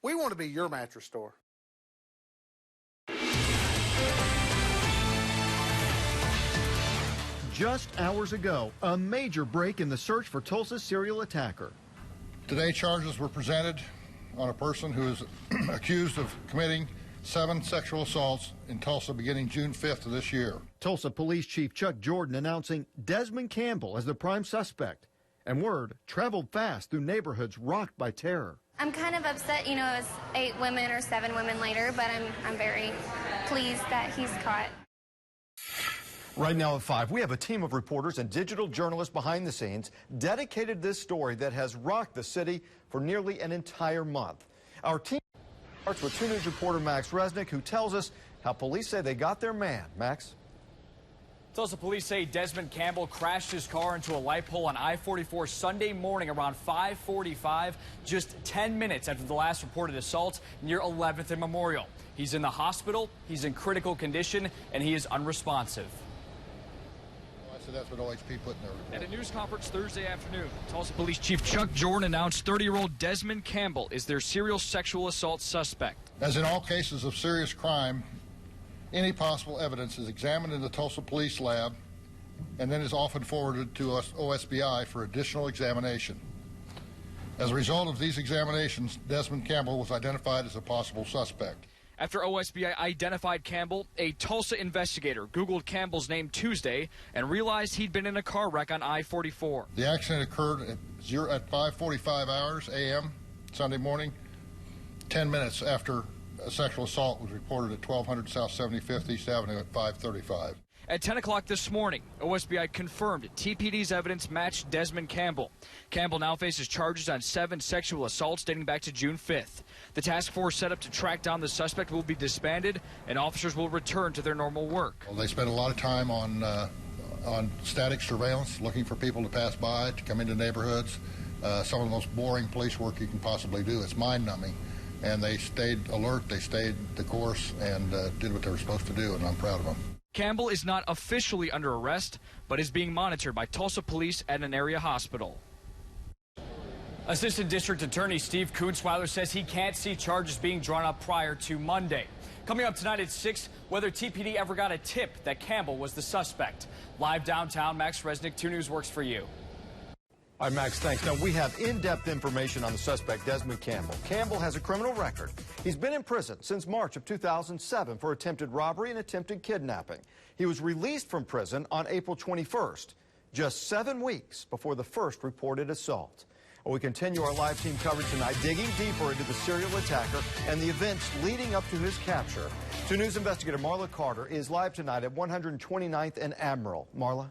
We want to be your mattress store. Just hours ago, a major break in the search for Tulsa's serial attacker. Today, charges were presented on a person who is accused of committing 7 sexual assaults in Tulsa beginning June 5th of this year. Tulsa Police Chief Chuck Jordan announcing Desmond Campbell as the prime suspect. And word traveled fast through neighborhoods rocked by terror. I'm kind of upset, you know, it was 8 women or 7 women later, but I'm very pleased that he's caught. Right now at 5, we have a team of reporters and digital journalists behind the scenes dedicated to this story that has rocked the city for nearly an entire month. Our team starts with 2 News reporter Max Resnick, who tells us how police say they got their man. Max? Tulsa police say Desmond Campbell crashed his car into a light pole on I-44 Sunday morning around 5:45, just 10 minutes after the last reported assault near 11th and Memorial. He's in the hospital, he's in critical condition, and he is unresponsive. So that's what OHP put in their report. At a news conference Thursday afternoon, Tulsa Police Chief Chuck Jordan announced 30-year-old Desmond Campbell is their serial sexual assault suspect. As in all cases of serious crime, any possible evidence is examined in the Tulsa Police Lab and then is often forwarded to OSBI for additional examination. As a result of these examinations, Desmond Campbell was identified as a possible suspect. After OSBI identified Campbell, a Tulsa investigator Googled Campbell's name Tuesday and realized he'd been in a car wreck on I-44. The accident occurred at 5:45 hours a.m. Sunday morning, 10 minutes after a sexual assault was reported at 1200 South 75th East Avenue at 5:35. At 10 o'clock this morning, OSBI confirmed TPD's evidence matched Desmond Campbell. Campbell now faces charges on 7 sexual assaults dating back to June 5th. The task force set up to track down the suspect will be disbanded, and officers will return to their normal work. Well, they spend a lot of time on static surveillance, looking for people to pass by, to come into neighborhoods. Some of the most boring police work you can possibly do. It's mind-numbing. And they stayed alert, they stayed the course, and did what they were supposed to do, and I'm proud of them. Campbell is not officially under arrest, but is being monitored by Tulsa police at an area hospital. Assistant District Attorney Steve Kunzweiler says he can't see charges being drawn up prior to Monday. Coming up tonight at 6, whether TPD ever got a tip that Campbell was the suspect. Live downtown, Max Resnick, 2 News works for you. All right, Max, thanks. Now, we have in-depth information on the suspect, Desmond Campbell. Campbell has a criminal record. He's been in prison since March of 2007 for attempted robbery and attempted kidnapping. He was released from prison on April 21st, just 7 weeks before the first reported assault. Well, we continue our live team coverage tonight, digging deeper into the serial attacker and the events leading up to his capture. 2 News investigator Marla Carter is live tonight at 129th and Admiral. Marla?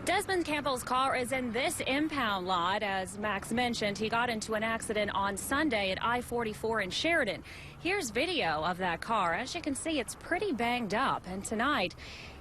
Desmond Campbell's car is in this impound lot. As Max mentioned, he got into an accident on Sunday at I-44 in Sheridan. Here's video of that car. As you can see, it's pretty banged up. And tonight,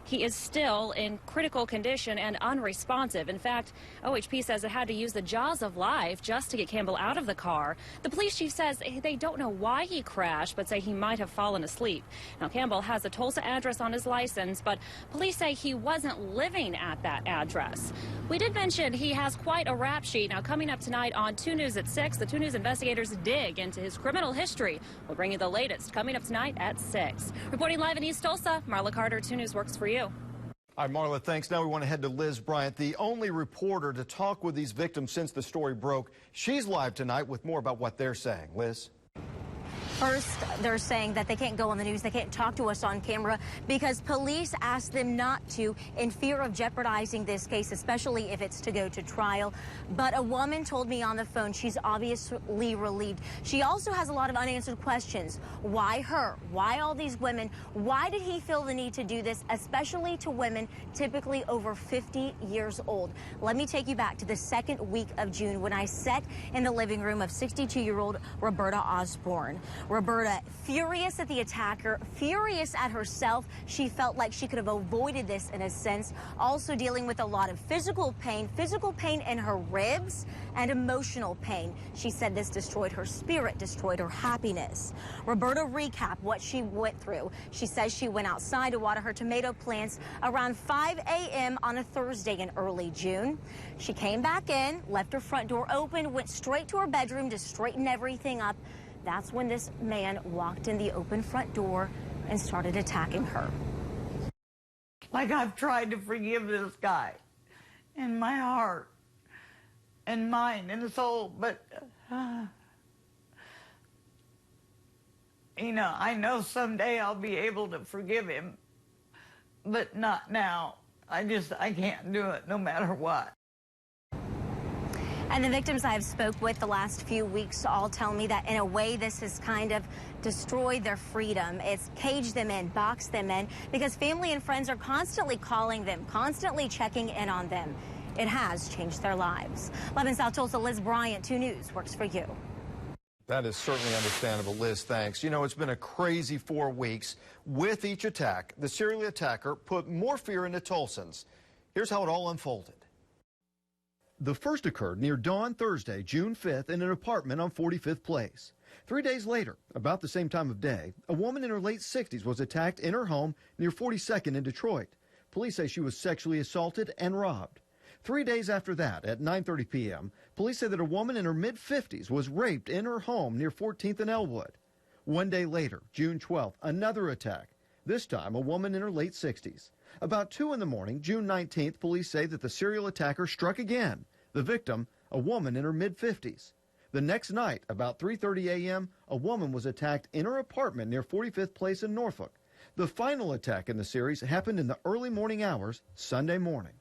he is still in critical condition and unresponsive. In fact, OHP says it had to use the jaws of life just to get Campbell out of the car. The police chief says they don't know why he crashed, but say he might have fallen asleep. Now, Campbell has a Tulsa address on his license, but police say he wasn't living at that address. We did mention he has quite a rap sheet. Now, coming up tonight on 2 News at 6, the 2 News investigators dig into his criminal history. We'll bring you the latest coming up tonight at 6. Reporting live in East Tulsa, Marla Carter, 2 News works for you. All right, Marla, thanks. Now we want to head to Liz Bryant, the only reporter to talk with these victims since the story broke. She's live tonight with more about what they're saying. Liz? First, they're saying that they can't go on the news, they can't talk to us on camera because police asked them not to in fear of jeopardizing this case, especially if it's to go to trial. But a woman told me on the phone she's obviously relieved. She also has a lot of unanswered questions. Why her? Why all these women? Why did he feel the need to do this, especially to women typically over 50 years old? Let me take you back to the second week of June when I sat in the living room of 62-year-old Roberta Osborne. Roberta, furious at the attacker, furious at herself. She felt like she could have avoided this in a sense. Also dealing with a lot of physical pain in her ribs and emotional pain. She said this destroyed her spirit, destroyed her happiness. Roberta recapped what she went through. She says she went outside to water her tomato plants around 5 a.m. on a Thursday in early June. She came back in, left her front door open, went straight to her bedroom to straighten everything up. That's when this man walked in the open front door and started attacking her. Like, I've tried to forgive this guy in my heart and mind and soul, but you know, I know someday I'll be able to forgive him, but not now. I can't do it no matter what. And the victims I have spoke with the last few weeks all tell me that in a way this has kind of destroyed their freedom. It's caged them in, boxed them in, because family and friends are constantly calling them, constantly checking in on them. It has changed their lives. Live in South Tulsa, Liz Bryant, 2 News works for you. That is certainly understandable, Liz. Thanks. You know, it's been a crazy 4 weeks. With each attack, the serial attacker put more fear into Tulsans. Here's how it all unfolded. The first occurred near dawn Thursday, June 5th, in an apartment on 45th Place. 3 days later, about the same time of day, a woman in her late 60s was attacked in her home near 42nd in Detroit. Police say she was sexually assaulted and robbed. 3 days after that, at 9:30 p.m., police say that a woman in her mid-50s was raped in her home near 14th and Elwood. 1 day later, June 12th, another attack, this time a woman in her late 60s. About 2 in the morning, June 19th, police say that the serial attacker struck again. The victim, a woman in her mid-50s. The next night, about 3:30 a.m., a woman was attacked in her apartment near 45th Place in Norfolk. The final attack in the series happened in the early morning hours Sunday morning.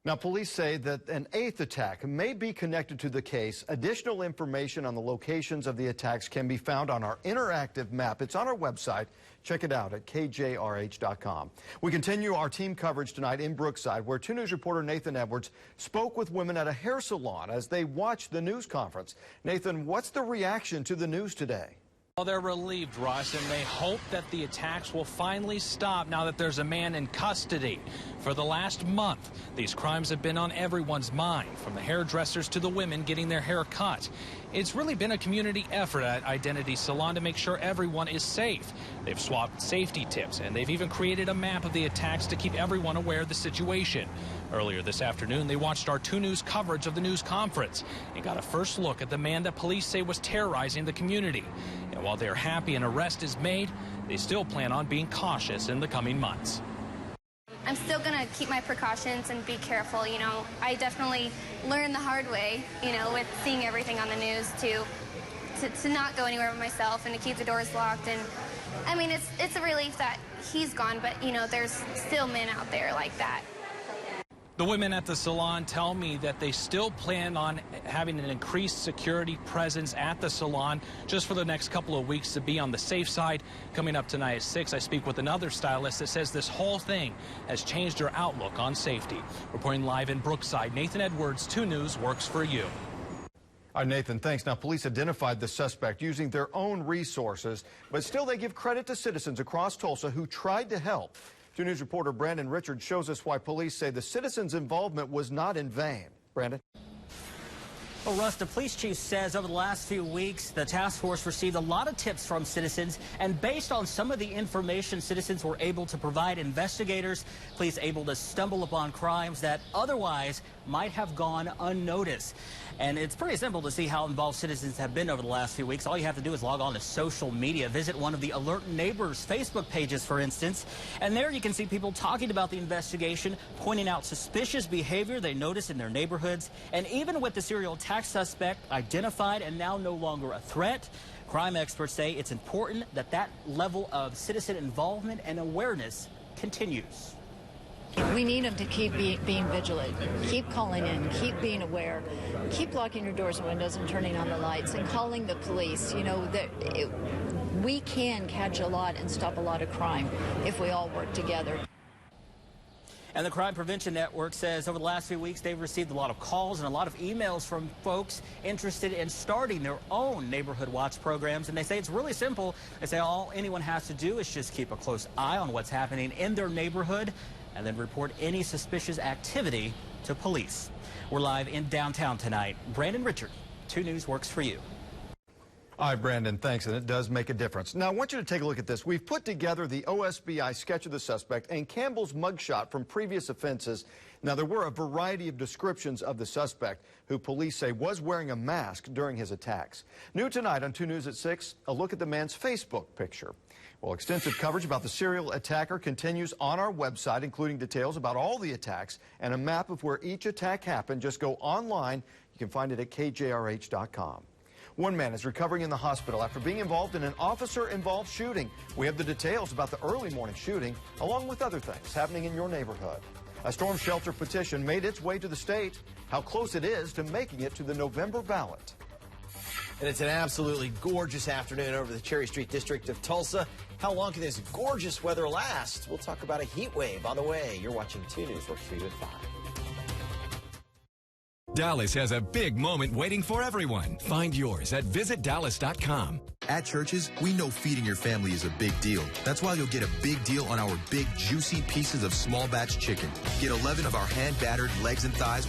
Now, police say that an 8th attack may be connected to the case. Additional information on the locations of the attacks can be found on our interactive map. It's on our website. Check it out at KJRH.com. We continue our team coverage tonight in Brookside, where 2 News reporter Nathan Edwards spoke with women at a hair salon as they watched the news conference. Nathan, what's the reaction to the news today? Well, they're relieved, Russ, and they hope that the attacks will finally stop now that there's a man in custody. For the last month, these crimes have been on everyone's mind, from the hairdressers to the women getting their hair cut. It's really been a community effort at Identity Salon to make sure everyone is safe. They've swapped safety tips, and they've even created a map of the attacks to keep everyone aware of the situation. Earlier this afternoon, they watched our 2 News coverage of the news conference and got a first look at the man that police say was terrorizing the community. And while they're happy an arrest is made, they still plan on being cautious in the coming months. I'm still going to keep my precautions and be careful. You know, I definitely learned the hard way, you know, with seeing everything on the news to not go anywhere with myself and to keep the doors locked. And I mean, it's a relief that he's gone, but, you know, there's still men out there like that. The women at the salon tell me that they still plan on having an increased security presence at the salon just for the next couple of weeks to be on the safe side. Coming up tonight at 6, I speak with another stylist that says this whole thing has changed her outlook on safety. Reporting live in Brookside, Nathan Edwards, 2 News works for you. All right, Nathan, thanks. Now, police identified the suspect using their own resources, but still they give credit to citizens across Tulsa who tried to help. 2 News reporter Brandon Richards shows us why police say the citizens' involvement was not in vain. Brandon? Well, Russ, the police chief says over the last few weeks, the task force received a lot of tips from citizens, and based on some of the information citizens were able to provide investigators, police able to stumble upon crimes that otherwise might have gone unnoticed. And it's pretty simple to see how involved citizens have been over the last few weeks. All you have to do is log on to social media, visit one of the Alert Neighbors Facebook pages, for instance, and there you can see people talking about the investigation, pointing out suspicious behavior they notice in their neighborhoods, and even with the serial attack suspect identified and now no longer a threat, crime experts say it's important that that level of citizen involvement and awareness continues. We need them to keep being vigilant, keep calling in, keep being aware, keep locking your doors and windows and turning on the lights and calling the police. You know, we can catch a lot and stop a lot of crime if we all work together. And the Crime Prevention Network says over the last few weeks they've received a lot of calls and a lot of emails from folks interested in starting their own neighborhood watch programs. And they say it's really simple. They say all anyone has to do is just keep a close eye on what's happening in their neighborhood and then report any suspicious activity to police. We're live in downtown tonight. Brandon Richard, 2 News works for you. All right, Brandon, thanks, and it does make a difference. Now, I want you to take a look at this. We've put together the OSBI sketch of the suspect and Campbell's mugshot from previous offenses. Now, there were a variety of descriptions of the suspect, who police say was wearing a mask during his attacks. New tonight on 2 News at 6, a look at the man's Facebook picture. Well, extensive coverage about the serial attacker continues on our website, including details about all the attacks and a map of where each attack happened. Just go online. You can find it at KJRH.com. One man is recovering in the hospital after being involved in an officer-involved shooting. We have the details about the early morning shooting, along with other things happening in your neighborhood. A storm shelter petition made its way to the state. How close it is to making it to the November ballot. And it's an absolutely gorgeous afternoon over the Cherry Street district of Tulsa. How long can this gorgeous weather last? We'll talk about a heat wave on the way. You're watching 2 News. We're for you at 5. Dallas has a big moment waiting for everyone. Find yours at visitdallas.com. At Churches, we know feeding your family is a big deal. That's why you'll get a big deal on our big, juicy pieces of small batch chicken. Get 11 of our hand-battered legs and thighs